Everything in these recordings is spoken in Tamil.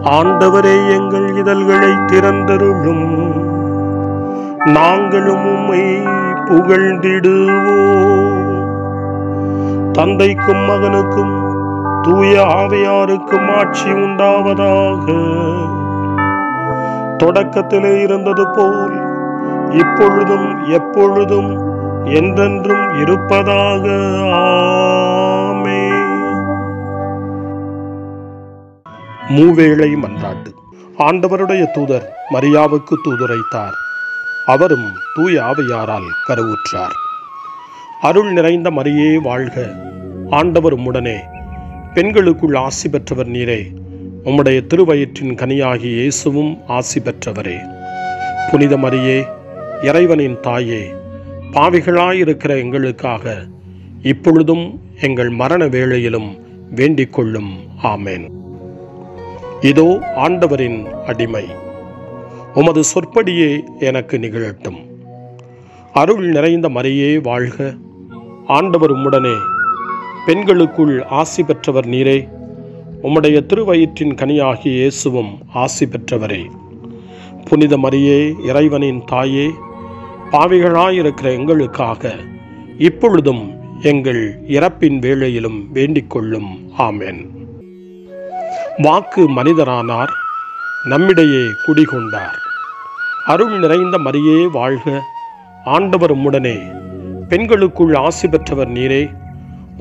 ஆண்டவரே, எங்கள் இதழ்களை திறந்தருளும், நாங்களும் உம்மை புகழ்ந்திடுவோம். தந்தைக்கும் மகனுக்கும் தூய ஆவியாருக்கும் ஆட்சி உண்டாவதாக. தொடக்கத்திலே இருந்தது போல் இப்பொழுதும் எப்பொழுதும் என்றென்றும் இருப்பதாக. ஆமென். மூவேளை மன்றாட்டு. ஆண்டவருடைய தூதர் மரியாவுக்கு தூதுரைத்தார். அவரும் தூய ஆவியாரால் கருவுற்றார். அருள் நிறைந்த மரியே வாழ்க, ஆண்டவர் உம்முடனே, பெண்களுக்குள் ஆசி பெற்றவர் நீரே, உம்முடைய திருவயிற்றின் கனியாகி இயேசுவும் ஆசி பெற்றவரே. புனித மரியே, இறைவனின் தாயே, பாவிகளாயிருக்கிற எங்களுக்காக இப்பொழுதும் எங்கள் மரண வேளையிலும் வேண்டிக் கொள்ளும். ஆமென். இதோ ஆண்டவரின் அடிமை, உமது சொற்படியே எனக்கு நிகழட்டும். அருள் நிறைந்த மரியே வாழ்க, ஆண்டவர் உம்முடனே, பெண்களுக்குள் ஆசி பெற்றவர் நீரே, உம்முடைய திருவயிற்றின் கனியாகிய இயேசுவும் ஆசி பெற்றவரே. புனித மரியே, இறைவனின் தாயே, பாவிகளாயிருக்கிற எங்களுக்காக இப்பொழுதும் எங்கள் இறப்பின் வேளையிலும் வேண்டிக் கொள்ளும். ஆமென். வாக்கு மனிதரானார், நம்மிடையே குடிகொண்டார். அருள் நிறைந்த மரியே வாழ்க, ஆண்டவர் உம்முடனே, பெண்களுக்குள் ஆசி பெற்றவர் நீரே,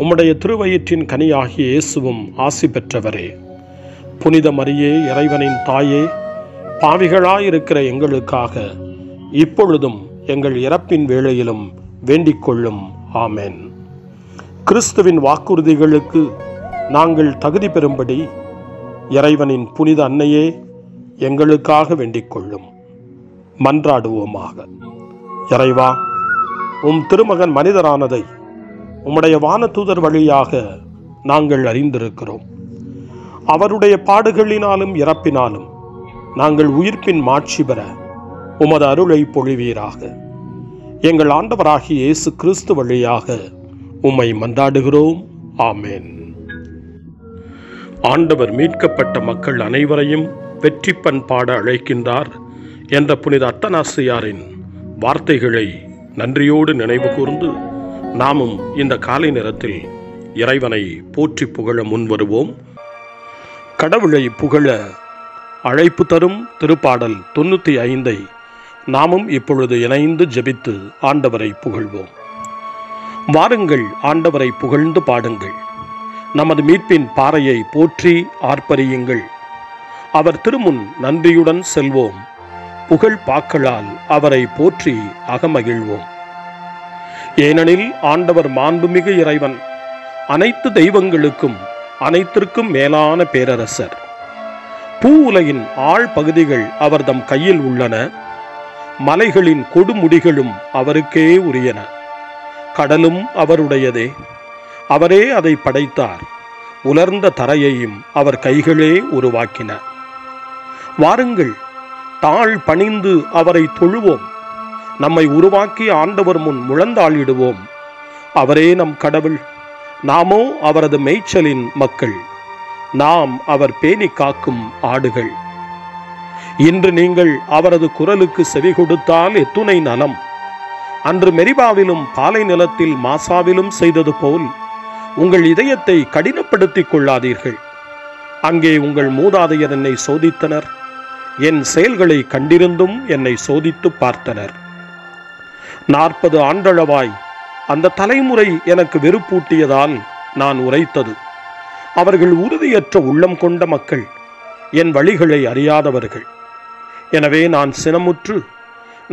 உம்முடைய திருவயிற்றின் கனியாகிய இயேசுவும் ஆசி பெற்றவரே. புனித மரியே, இறைவனின் தாயே, பாவிகளாயிருக்கிற எங்களுக்காக இப்பொழுதும் எங்கள் இறப்பின் வேளையிலும் வேண்டிக் கொள்ளும். ஆமென். கிறிஸ்துவின் வாக்குறுதிகளுக்கு நாங்கள் தகுதி பெறும்படி இறைவனின் புனித அன்னையே, எங்களுக்காக வேண்டிக் கொள்ளும். மன்றாடுவோமாக. இறைவா, உம் திருமகன் மனிதரானதை உம்முடைய வானதூதர் வழியாக நாங்கள் அறிந்திருக்கிறோம். அவருடைய பாடுகளினாலும் இறப்பினாலும் நாங்கள் உயிர்ப்பின் மாட்சி பெற உமது அருளை பொழிவீராக. எங்கள் ஆண்டவராகிய இயேசு கிறிஸ்து வழியாக உம்மை மன்றாடுகிறோம். ஆமென். ஆண்டவர் மீட்கப்பட்ட மக்கள் அனைவரையும் வெற்றி பண்பாட அழைக்கின்றார் என்ற புனித அத்தனாசியாரின் வார்த்தைகளை நன்றியோடு நினைவு கூர்ந்து நாமும் இந்த காலை நேரத்தில் இறைவனை போற்றி புகழ முன்வருவோம். கடவுளை புகழ அழைப்பு தரும் திருப்பாடல் 95 நாமும் இப்பொழுது இணைந்து ஜெபித்து ஆண்டவரை புகழ்வோம். வாருங்கள், ஆண்டவரை புகழ்ந்து பாடுங்கள். நமது மீட்பின் பாறையை போற்றி ஆர்ப்பரியுங்கள். அவர் திருமுன் நன்றியுடன் செல்வோம். புகழ் பாக்களால் அவரை போற்றி அகமகிழ்வோம். ஏனெனில் ஆண்டவர் மாண்புமிகு இறைவன், அனைத்து தெய்வங்களுக்கும் அனைத்திற்கும் மேலான பேரரசர். பூ உலகின் ஆழ் பகுதிகள் அவர்தம் கையில் உள்ளன. மலைகளின் கொடுமுடிகளும் அவருக்கே உரியன. கடலும் அவருடையதே, அவரே அதை படைத்தார். உலர்ந்த தரையையும் அவர் கைகளே உருவாக்கின. வாருங்கள், தாழ் பணிந்து அவரை தொழுவோம். நம்மை உருவாக்கிய ஆண்டவர் முன் முழந்தாளிடுவோம். அவரே நம் கடவுள், நாமோ அவரது மேய்ச்சலின் மக்கள். நாம் அவர் பேணி காக்கும் ஆடுகள். இன்று நீங்கள் அவரது குரலுக்கு செவி கொடுத்தால் எத்துணை நலம். அன்று மெரிபாவிலும் பாலை நிலத்தில் மாசாவிலும் செய்தது போல் உங்கள் இதயத்தை கடினப்படுத்திக் கொள்ளாதீர்கள். அங்கே உங்கள் மூதாதையர் என்னை சோதித்தனர். என் செயல்களை கண்டிருந்தும் என்னை சோதித்து பார்த்தனர். 40 ஆண்டளவாய் அந்த தலைமுறை எனக்கு வெறுப்பூட்டியதால் நான் உரைத்தது. அவர்கள் உறுதியற்ற உள்ளம் கொண்ட மக்கள், என் வழிகளை அறியாதவர்கள். எனவே நான் சினமுற்று,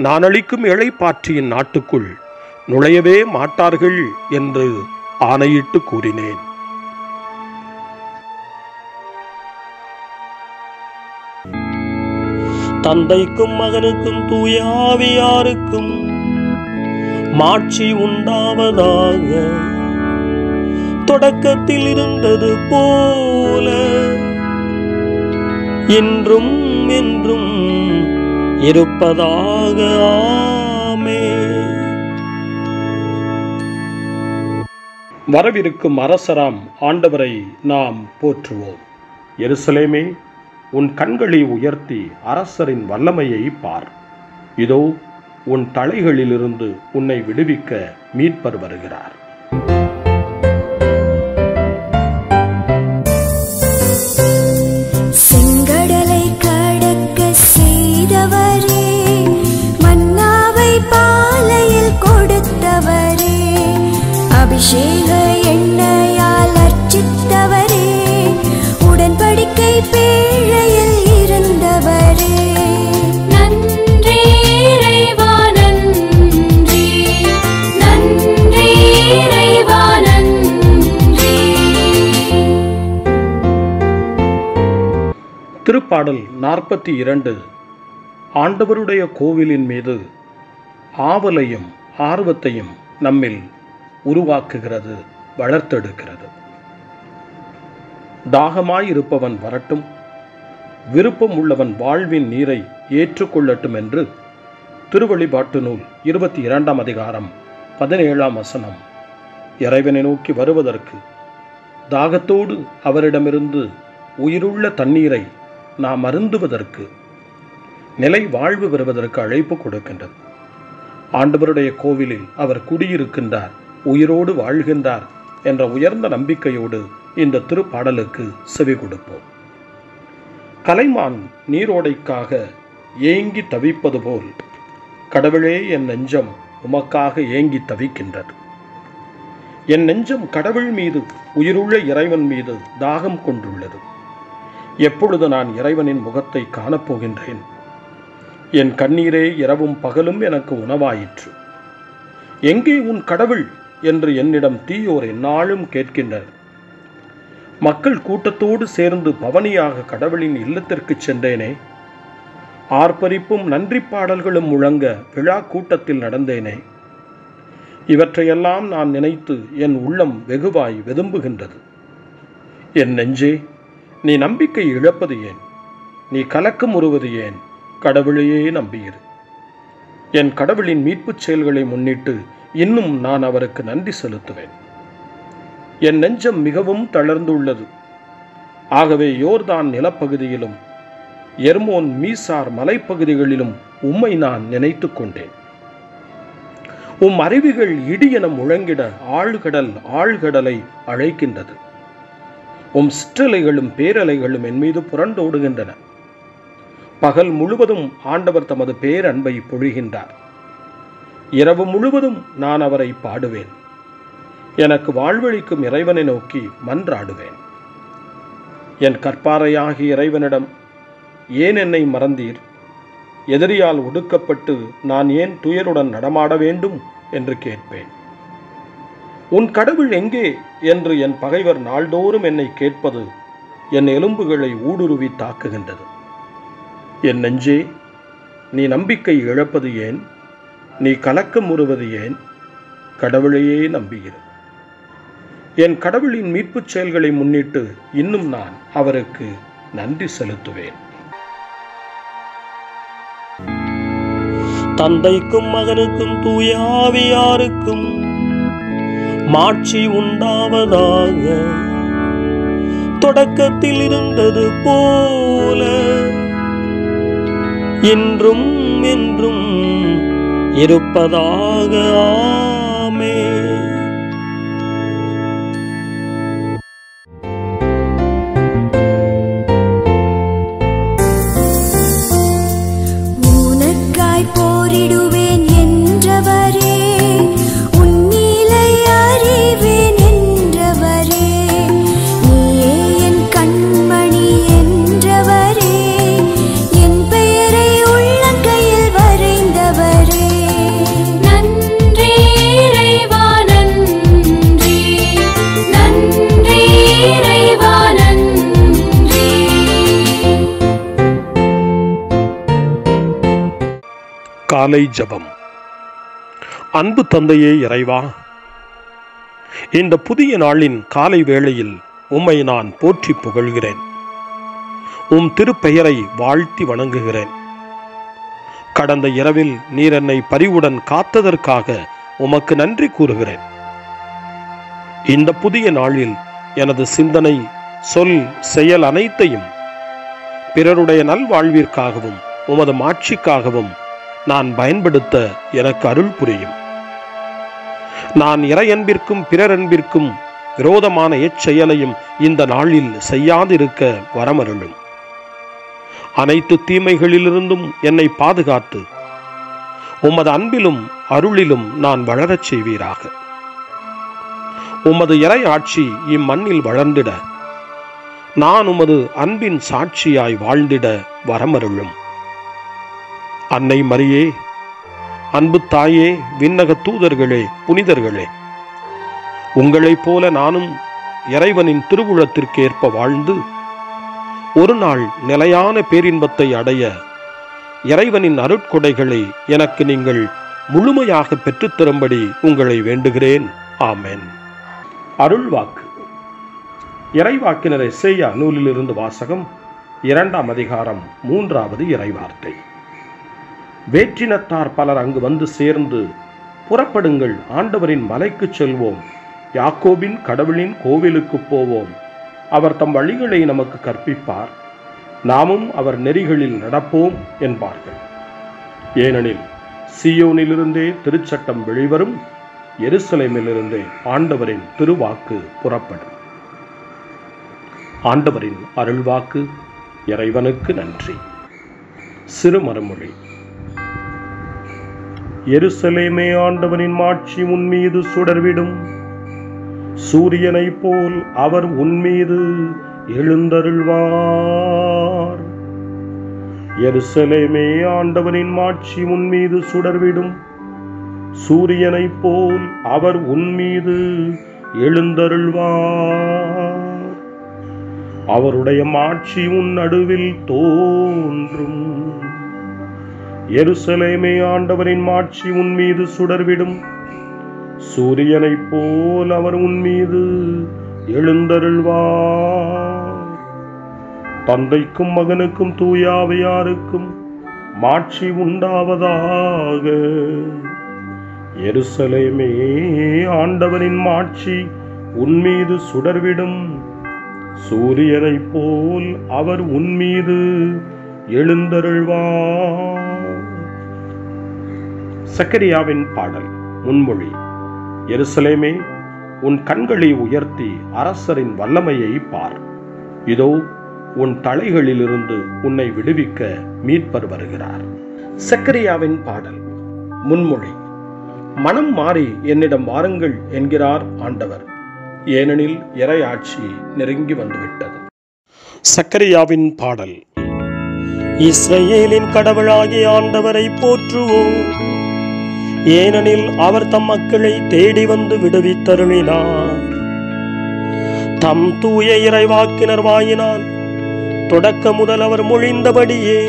நான் அளிக்கும் இளைப்பாற்றியின் நாட்டுக்குள் நுழையவே மாட்டார்கள் என்று ஆணையிட்டு கூறினேன். தந்தைக்கும் மகனுக்கும் தூய ஆவியாருக்கும் மாட்சி உண்டாவதாக. தொடக்கத்தில் இருந்தது போல இன்றும் என்றும் இருப்பதாக. ஆமென். வரவிருக்கும் அரசராம் ஆண்டவரை நாம் போற்றுவோம். எருசலேமே, உன் கண்களை உயர்த்தி அரசரின் வல்லமையை பார். இதோ உன் தலைகளிலிருந்து உன்னை விடுவிக்க மீட்பர் வருகிறார். செங்கடலை கடக்க செய்தவரே, மன்னாவை பாலையில் கொடுத்தவரே, அபிஷேக எண்ணெயால் அர்ச்சித்தவரே, உடன்படிக்கை பேழையில் இருந்தவரே, நன்றி இறைவா நன்றி, நன்றி இறைவா நன்றி. திருப்பாடல் 42 ஆண்டவருடைய கோவிலின் மீது ஆவலையும் ஆர்வத்தையும் நம்மில் உருவாக்குகிறது, வளர்த்தெடுக்கிறது. தாகமாயிருப்பவன் வரட்டும், விருப்பம் உள்ளவன் வாழ்வின் நீரை ஏற்றுக்கொள்ளட்டும் என்று திருவெளிப்பாட்டு நூல் 22ஆம் அதிகாரம் 17ஆம் வசனம் இறைவனை நோக்கி வருவதற்கு, தாகத்தோடு அவரிடமிருந்து உயிருள்ள தண்ணீரை நாம் அருந்துவதற்கு, நிலை வாழ்வு பெறுவதற்கு அழைப்பு கொடுக்கின்றது. ஆண்டவருடைய கோவிலில் அவர் குடியிருக்கின்றார், உயிரோடு வாழ்கின்றார் என்ற உயர்ந்த நம்பிக்கையோடு இந்த திருப்பாடலுக்கு செவி கொடுப்போம். கலைமான் நீரோடைக்காக ஏங்கி தவிப்பது போல் கடவுளே என் நெஞ்சம் உமக்காக ஏங்கி தவிக்கின்றது. என் நெஞ்சம் கடவுள் மீது, உயிருள்ள இறைவன் மீது தாகம் கொண்டுள்ளது. எப்பொழுது நான் இறைவனின் முகத்தை காணப்போகின்றேன்? என் கண்ணீரே இரவும் பகலும் எனக்கு உணவாயிற்று. எங்கே உன் கடவுள் என்று என்னிடம் தீயோர் எந்நாளும் கேட்கின்றனர். மக்கள் கூட்டத்தோடு சேர்ந்து பவனியாக கடவுளின் இல்லத்திற்கு சென்றேனே. ஆர்ப்பரிப்பும் நன்றி பாடல்களும் முழங்க விழா கூட்டத்தில் நடந்தேனே. இவற்றையெல்லாம் நான் நினைத்து என் உள்ளம் வெகுவாய் வெதும்புகின்றது. என் நெஞ்சே, நீ நம்பிக்கை இழப்பது ஏன்? நீ கலக்கம் உறுவது ஏன்? கடவுளையே நம்பியிரு. என் கடவுளின் மீட்புச் செயல்களை முன்னிட்டு இன்னும் நான் அவருக்கு நன்றி செலுத்துவேன். என் நெஞ்சம் மிகவும் தளர்ந்துள்ளது. ஆகவே யோர்தான் நிலப்பகுதியிலும் எர்மோன் மீசார் மலைப்பகுதிகளிலும் உம்மை நான் நினைத்து கொண்டேன். உம் அருவிகள் இடியென முழங்கிட ஆழ்கடல் ஆழ்கடலை அழைக்கின்றது. உம் சிற்றலைகளும் பேரலைகளும் என் மீது புரண்டோடுகின்றன. பகல் முழுவதும் ஆண்டவர் தமது பேரன்பை பொழிகின்றார். இரவு முழுவதும் நான் அவரை பாடுவேன். எனக்கு வாழ்வளிக்கும் இறைவனை நோக்கி மன்றாடுவேன். என் கற்பாறையாகிய இறைவனிடம், ஏன் என்னை மறந்தீர்? எதிரியால் ஒடுக்கப்பட்டு நான் ஏன் துயருடன் நடமாட வேண்டும் என்று கேட்பேன். உன் கடவுள் எங்கே என்று என் பகைவர் நாள்தோறும் என்னை கேட்பது என் எலும்புகளை ஊடுருவி தாக்குகின்றது. என் நெஞ்சே, நீ நம்பிக்கை இழப்பது ஏன்? நீ கலக்கம் உறுவது ஏன்? கடவுளையே நம்புகிறேன். என் கடவுளின் மீட்புச் செயல்களை முன்னிட்டு இன்னும் நான் அவருக்கு நன்றி செலுத்துவேன். தந்தைக்கும் மகனுக்கும் தூய ஆவியாருக்கும் மாட்சி உண்டாவதாக. தொடக்கத்தில் இருந்தது போல இன்றும் என்றும் இருப்பதாக. ஆமென். உனக்காய் போரிடுவேன் என்றவரே, உன்னிலை அறிவேன் என்றவரே, நீயே என் கண்மணி என்றவரே, என் பெயரை உள்ளங்கையில் வரைந்தவரே, நன்றி இறைவா நன்றி, நன்றி இறைவா நன்றி. காலை ஜெபம். அன்பு தந்தையே இறைவா, இந்த புதிய நாளின் காலை வேளையில் உம்மை நான் போற்றி புகழ்கிறேன். உம் திருப்பெயரை வாழ்த்தி வணங்குகிறேன். கடந்த இரவில் நீர் என்னை பரிவுடன் காத்ததற்காக உமக்கு நன்றி கூறுகிறேன். இந்த புதிய நாளில் எனது சிந்தனை, சொல், செயல் அனைத்தையும் பிறருடைய நல்வாழ்விற்காகவும் உமது மாட்சிக்காகவும் நான் பயன்படுத்த எனக்கு அருள் புரியும். நான் இறையன்பிற்கும் பிறரன்பிற்கும் விரோதமான எச்செயலையும் இந்த நாளில் செய்யாதிருக்க வரமருளும். அனைத்து தீமைகளிலிருந்தும் என்னை பாதுகாத்து உமது அன்பிலும் அருளிலும் நான் வளரச் செய்வீராக. உமது இறை ஆட்சி இம்மண்ணில் வளர்ந்திட நான் உமது அன்பின் சாட்சியாய் வாழ்ந்திட வரமருளும். அன்னை மரியே, அன்பு தாயே, விண்ணக தூதர்களே, புனிதர்களே, உங்களைப் போல நானும் இறைவனின் திருவுளத்திற்கு ஏற்ப வாழ்ந்து ஒரு நாள் நிலையான பேரின்பத்தை அடைய இறைவனின் அருட்கொடைகளை எனக்கு நீங்கள் முழுமையாக பெற்றுத்தரும்படி உங்களை வேண்டுகிறேன். ஆமென். அருள்வாக்கு. இறைவாக்கினர் எசேயா நூலிலிருந்து வாசகம். 2ஆம் அதிகாரம் 3வது இறைவார்த்தை. வேற்றினத்தார் பலர் அங்கு வந்து சேர்ந்து, புறப்படுங்கள், ஆண்டவரின் மலைக்கு செல்வோம், யாக்கோபின் கடவுளின் கோவிலுக்கு போவோம். அவர் தம் வழிகளை நமக்கு கற்பிப்பார், நாமும் அவர் நெறிகளில் நடப்போம் என்பார்கள். ஏனெனில் சீயோனிலிருந்தே திருச்சட்டம் வெளிவரும், எருசலேமிலிருந்தே ஆண்டவரின் திருவாக்கு புறப்படும். ஆண்டவரின் அருள்வாக்கு. இறைவனுக்கு நன்றி. சிறுமரமொழி. எருசலேமே, ஆண்டவரின் மாட்சி உன்மீது சுடர்விடும், சூரியனைப் போல் அவர் உன்மீது எழுந்தருள்வார். எருசலேமே, ஆண்டவரின் மாட்சி உன்மீது சுடர்விடும், சூரியனைப் போல் அவர் உன்மீது எழுந்தருள்வார். அவருடைய மாட்சி உன் நடுவில் தோன்றும். எருசலேமே, ஆண்டவரின் மாட்சி உன்மீது சுடர்விடும், சூரியனைப் போல் அவர் உன்மீது எழுந்தருள்வார். தந்தைக்கும் மகனுக்கும் தூய ஆவியாருக்கும் மாட்சி உண்டாவதாக. எருசலேமே, ஆண்டவரின் மாட்சி உன்மீது சுடர்விடும், சூரியனைப் போல் அவர் உன்மீது எழுந்தருள்வார். சக்கரியாவின் பாடல். முன்மொழி. எருசலேமே, உன் கண்களை உயர்த்தி அரசரின் வல்லமையை பார். இதோ உன் தலைகளிலிருந்து உன்னை விடுவிக்க மீட்பர் வருகிறார். சக்கரியாவின் பாடல். முன்மொழி. மனம் மாறி என்னிடம் வாருங்கள் என்கிறார் ஆண்டவர், ஏனெனில் இறை ஆட்சி நெருங்கி வந்துவிட்டது. சக்கரியாவின் பாடல். இஸ்ரவேலின் கடவுளாகிய ஆண்டவரை போற்றுவோம், ஏனெனில் அவர் தம் மக்களை தேடி வந்து விடுவித்தருளினார். தம் தூய இறைவாக்கினர் வாயினால் தொடக்க முதல் அவர் மொழிந்தபடியே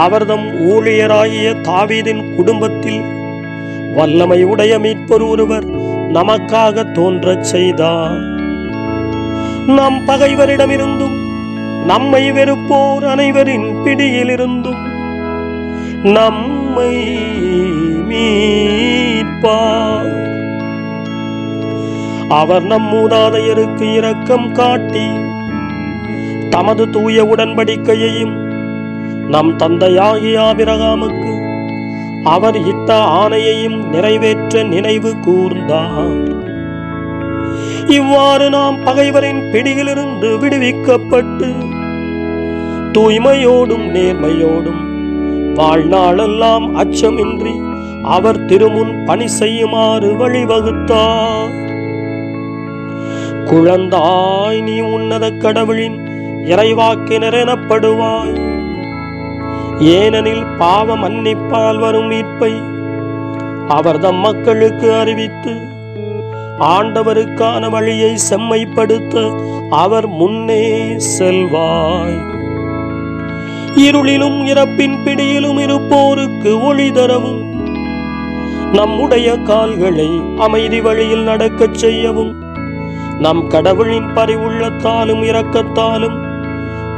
அவர் தம் ஊழியராகிய தாவீதின் குடும்பத்தில் வல்லமை உடைய மீட்பர் ஒருவர் நமக்காக தோன்றச் செய்தார். நம் பகைவரிடமிருந்தும் நம்மை வெறுப்போர் அனைவரின் பிடியிலிருந்தும் நம்மை மீட்பார். அவர் நம் மூதாதையருக்கு இரக்கம் காட்டி தமது தூய உடன்படிக்கையையும் நம் தந்தையாகிய ஆபிரகாமுக்கு அவர் இட்ட ஆணையையும் நிறைவேற்ற நினைவு கூர்ந்தார். இவ்வாறு நாம் பகைவரின் பிடியிலிருந்து விடுவிக்கப்பட்டு தூய்மையோடும் நேர்மையோடும் வாழ்நாளெல்லாம் அச்சமின்றி அவர் திருமுன் பணி செய்யுமாறு வழிவகுத்தார். குழந்தாய், நீ உன்னத கடவுளின் இறைவாக்கினர் எனப்படுவாய், ஏனெனில் பாவ மன்னிப்பால் வரும் மீட்பை அவர் தம் மக்களுக்கு அறிவித்து ஆண்டவருக்கான வழியை செம்மைப்படுத்த அவர் முன்னே செல்வாய். இருளிலும் இறப்பின் பிடியிலும் இருப்போருக்கு ஒளி தரவும் நம்முடைய கால்களை அமைதி வழியில் நடக்கச் செய்யவும் நம் கடவுளின் பரிவுள்ளத்தாலும் இரக்கத்தாலும்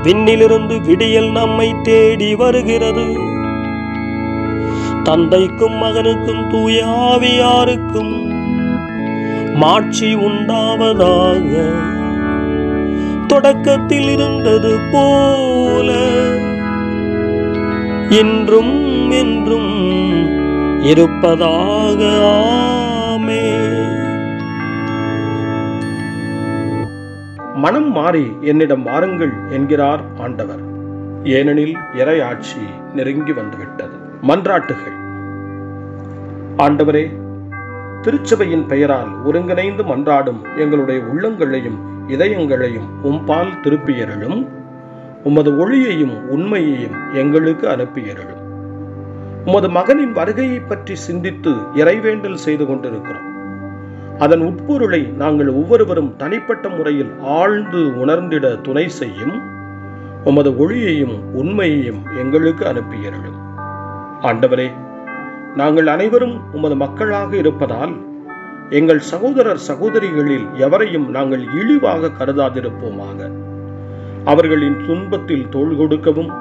விண்ணிலிருந்து விடியல் நம்மை தேடி வருகிறது. தந்தைக்கும் மகனுக்கும் தூய ஆவியாருக்கும் மாட்சி உண்டாவதாக. தொடக்கத்தில் இருந்தது போல இன்றும் என்றும் இருப்பதாக. ஆமென். மனம் மாறி என்னிடம் வாருங்கள் என்கிறார் ஆண்டவர். ஏனெனில் இறையாட்சி நெருங்கி வந்துவிட்டது. மன்றாட்டுகள். ஆண்டவரே, திருச்சபையின் பெயரால் ஒருங்கிணைந்து மன்றாடும் எங்களுடைய உள்ளங்களையும் இதயங்களையும் உம்பால் திருப்பியருளும். உமது ஒளியையும் உண்மையையும் எங்களுக்கு அனுப்பியருளும். உமது மகனின் வருகையை பற்றி சிந்தித்து இறைவேண்டல் செய்து கொண்டிருக்கிறோம். அதன் உட்பொருளை நாங்கள் ஒவ்வொருவரும் தனிப்பட்ட முறையில் ஆழ்ந்து உணர்ந்திட துணை செய்யும். உமது ஒளியையும் உண்மையையும் எங்களுக்கு அனுப்பியருளும். ஆண்டவரே, நாங்கள் அனைவரும் உமது மக்களாக இருப்பதால் எங்கள் சகோதரர் சகோதரிகளில் எவரையும் நாங்கள் இழிவாக கருதாதிருப்போமாக. அவர்களின் துன்பத்தில் தோள் கொடுக்கவும்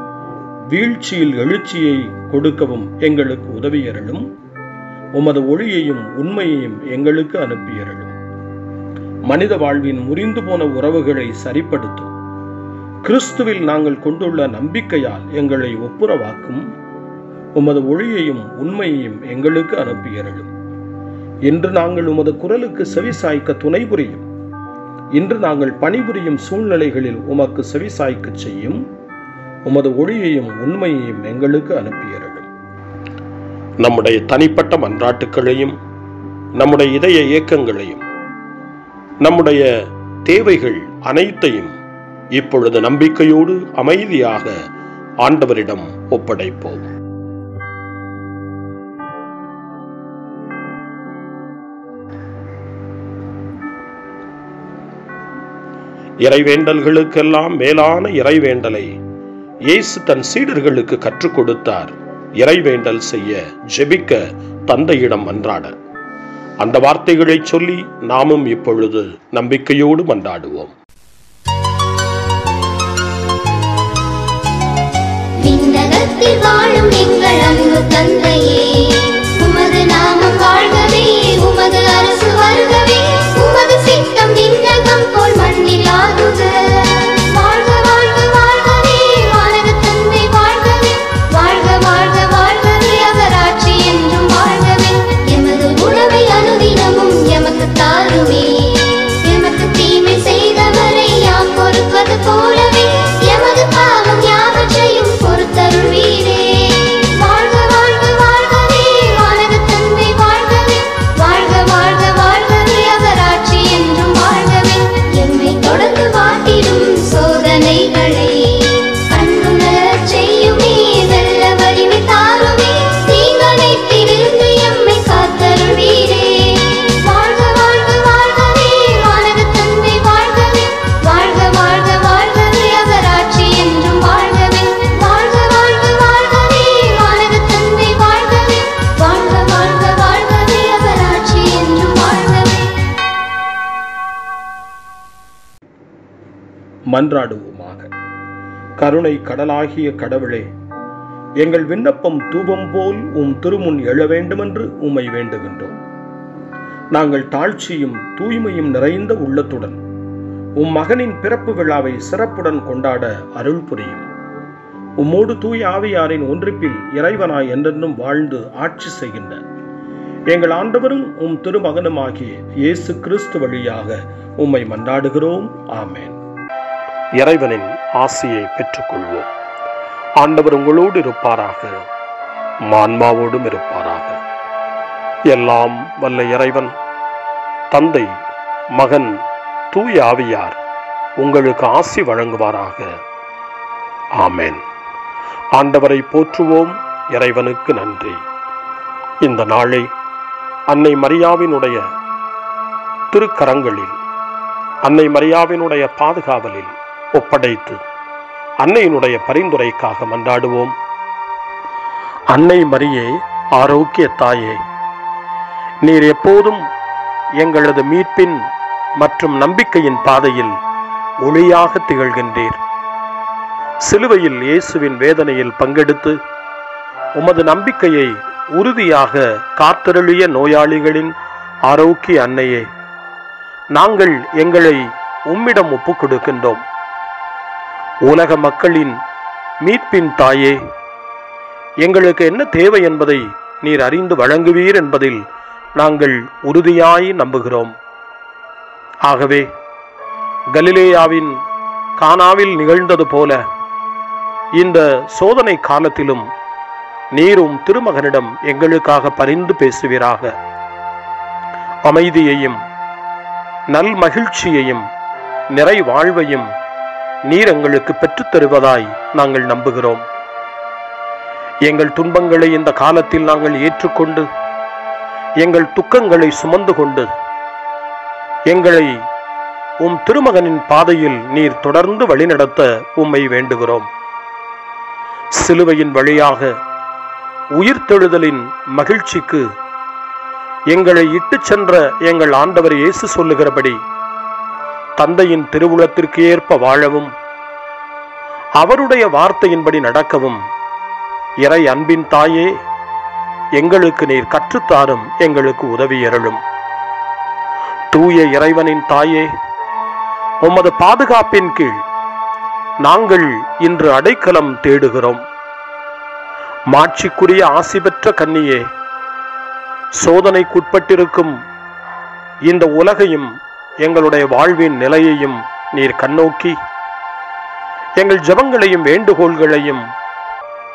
வீழ்ச்சியில் எழுச்சியை கொடுக்கவும் எங்களுக்கு உதவியருளும். உமது ஒளியையும் உண்மையையும் எங்களுக்கு அனுப்பியருளும். மனித வாழ்வின் முறிந்து போன உறவுகளை சரிப்படுத்தும். கிறிஸ்துவில் நாங்கள் கொண்டுள்ள நம்பிக்கையால் எங்களை ஒப்புரவாக்கும். உமது ஒளியையும் உண்மையையும் எங்களுக்கு அனுப்பியருளும். இன்று நாங்கள் உமது குரலுக்கு செவிசாய்க்க துணை புரியும். இன்று நாங்கள் பணிபுரியும் சூழ்நிலைகளில் உமக்கு செவிசாய்க்க செய்யும். உமது ஒளியையும் உண்மையையும் எங்களுக்கு அனுப்பியருளும். நம்முடைய தனிப்பட்ட மன்றாட்டுக்களையும் நம்முடைய இதய இயக்கங்களையும் நம்முடைய தேவைகள் அனைத்தையும் இப்பொழுது நம்பிக்கையோடு அமைதியாக ஆண்டவரிடம் ஒப்படைப்போம். இறைவேண்டல்களுக்கெல்லாம் மேலான இறைவேண்டலை இயேசு தன் சீடர்களுக்கு கற்றுக் கொடுத்தார். இறைவேண்டல் செய்ய, ஜெபிக்க, தந்தையிடம் மன்றாட. அந்த வார்த்தைகளை சொல்லி நாமும் இப்பொழுது நம்பிக்கையோடு மன்றாடுவோம். விண்ணகத்தில் வாழும் எங்கள் அன்பு தந்தையே, உமது நாமம் வாழ்கவே, உமது அரசு வருகவே, உமது சித்தம் விண்ணகம் போல் மண்ணில் ஆகுக. வாழ்க வாழ்க வாழ்கவே வானக தந்தை வாழ்கவே, வாழ்க வாழ்க வாழ்கவே அவராட்சி என்றும் வாழ்கவே. எமது உணவை அனுதினமும் எமக்கு தாருமே, எமக்கு தீமை செய்தவரை யாம் பொறுப்பது போலவே எமது பாவம் யாவற்றையும் பொறுத்தருள்வீரே. வாழ்க வாழ்க வாழ்கவே வானக தந்தை வாழ்கவே, வாழ்க வாழ்க வாழ்கவே அவராட்சி என்றும் வாழ்கவே. எம்மை தொடர்ந்து வாட்டிடும் சோதனைகளை கண்ணுணரச் செய்யுமே, வெல்ல வலிமை தாருமே, தீங்கனைத்திலிருந்து எம்மை காத்தருள்வீரே. வாழ்க வாழ்க வாழ்கவே வானக தந்தை வாழ்கவே, வாழ்க வாழ்க வாழ்கவே அவராட்சி என்றும் வாழ்கவே. வாழ்க வாழ்க வாழ்கவே வானக தந்தை வாழ்கவே, வாழ்க வாழ்க வாழ்கவே அவராட்சி என்றும் வாழ்கவே. மன்றாடுவோமாக. கருணை கடலாகிய கடவுளே, எங்கள் விண்ணப்பம் தூபம் போல் உம் திருமுன் எழ வேண்டுமென்று உம்மை வேண்டுகின்றோம். நாங்கள் தாழ்ச்சியும் தூய்மையும் நிறைந்த உள்ளத்துடன் உம் மகனின் பிறப்பு விழாவை சிறப்புடன் கொண்டாட அருள் புரியும். உம்மோடு தூய ஆவியாரின் ஒன்றிப்பில் இறைவனாய் என்றென்றும் வாழ்ந்து ஆட்சி செய்கின்ற எங்கள் ஆண்டவரும் உம் திருமகனுமாகிய இயேசு கிறிஸ்து வழியாக உம்மை மன்றாடுகிறோம். ஆமென். இறைவனின் ஆசியை பெற்றுக்கொள்வோம். ஆண்டவர் உங்களோடு இருப்பாராக, ஆன்மாவோடும் இருப்பாராக. எல்லாம் வல்ல இறைவன் தந்தை, மகன், தூய ஆவியார் உங்களுக்கு ஆசி வழங்குவாராக. ஆமென். ஆண்டவரை போற்றுவோம். இறைவனுக்கு நன்றி. இந்த நாளை அன்னை மரியாவினுடைய திருக்கரங்களில், அன்னை மரியாவினுடைய பாதுகாவலில் ஒப்படைத்து அன்னையினுடைய பரிந்துரைக்காக மன்றாடுவோம். அன்னை மரியே, ஆரோக்கிய தாயே, நீர் எப்போதும் எங்களது மீட்பின் மற்றும் நம்பிக்கையின் பாதையில் ஒளியாக திகழ்கின்றீர். சிலுவையில் இயேசுவின் வேதனையில் பங்கெடுத்து உமது நம்பிக்கையை உறுதியாக காத்தருளிய நோயாளிகளின் ஆரோக்கிய அன்னையே, நாங்கள் எங்களை உம்மிடம் ஒப்புக் கொடுக்கின்றோம். உலக மக்களின் மீட்பின் தாயே, எங்களுக்கு என்ன தேவை என்பதை நீர் அறிந்து வழங்குவீர் என்பதில் நாங்கள் உறுதியாய் நம்புகிறோம். ஆகவே கலிலேயாவின் கானாவில் நிகழ்ந்தது போல இந்த சோதனை காலத்திலும் நீரும் திருமகனிடம் எங்களுக்காக பரிந்து பேசுவீராக. அமைதியையும் நல் மகிழ்ச்சியையும் நிறை வாழ்வையும் நீர் எங்களுக்கு பெற்றுத் தருவதாய் நாங்கள் நம்புகிறோம். எங்கள் துன்பங்களை இந்த காலத்தில் நாங்கள் ஏற்றுக்கொண்டு எங்கள் துக்கங்களை சுமந்து கொண்டு எங்களை உம் திருமகனின் பாதையில் நீர் தொடர்ந்து வழிநடத்த உம்மை வேண்டுகிறோம். சிலுவையின் வழியாக உயிர்த்தெழுதலின் மகிழ்ச்சிக்கு எங்களை இட்டுச் சென்ற எங்கள் ஆண்டவர் இயேசு சொல்லுகிறபடி தந்தையின் திருவுளத்திற்கு ஏற்ப வாழவும் அவருடைய வார்த்தையின்படி நடக்கவும் இறை அன்பின் தாயே, எங்களுக்கு நீர் கற்றுத்தாரும், எங்களுக்கு உதவி அருளும். தூய இறைவனின் தாயே, உமது பாதுகாப்பின் கீழ் நாங்கள் இன்று அடைக்கலம் தேடுகிறோம். மாட்சிக்குரிய ஆசி பெற்ற கன்னியே, சோதனைக்குட்பட்டிருக்கும் இந்த உலகையும் எங்களுடைய வாழ்வின் நிலையையும் நீர் கண்ணோக்கி எங்கள் ஜெபங்களையும் வேண்டுகோள்களையும்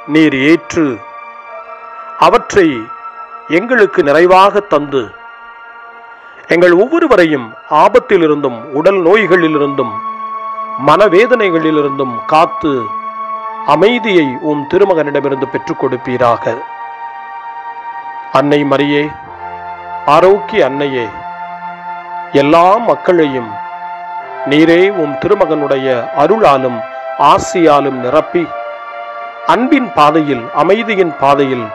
நீர் ஏற்று அவற்றை எங்களுக்கு நிறைவாக தந்து எங்கள் ஒவ்வொருவரையும் ஆபத்திலிருந்தும் உடல் நோய்களிலிருந்தும் மனவேதனைகளிலிருந்தும் காத்து அமைதியை உம் திருமகனிடமிருந்து பெற்றுக் கொடுப்பீராக. அன்னை மரியே, ஆரோக்கிய அன்னையே, எல்லா மக்களையும் நீரே உம் திருமகனுடைய அருளாலும் ஆசியாலும் நிரப்பி அன்பின் பாதையில், அமைதியின் பாதையில்,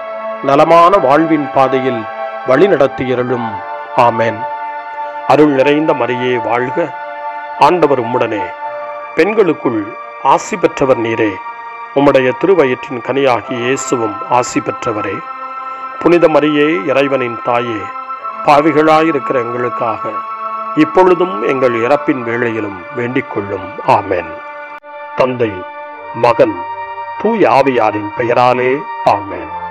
நலமான வாழ்வின் பாதையில் வழிநடத்தியருளும். ஆமென். அருள் நிறைந்த மரியே வாழ்க, ஆண்டவர் உம்முடனே, பெண்களுக்குள் ஆசி பெற்றவர் நீரே, உம்முடைய திருவயிற்றின் கனியாகிய இயேசுவும் ஆசி பெற்றவரே. புனித மரியே, இறைவனின் தாயே, பாவிகளாயிருக்கிற எங்களுக்காக இப்பொழுதும் எங்கள் இறப்பின் வேளையிலும் வேண்டிக் கொள்ளும். ஆமென். தந்தை, மகன், தூய ஆவியாரின் பெயராலே ஆமென்.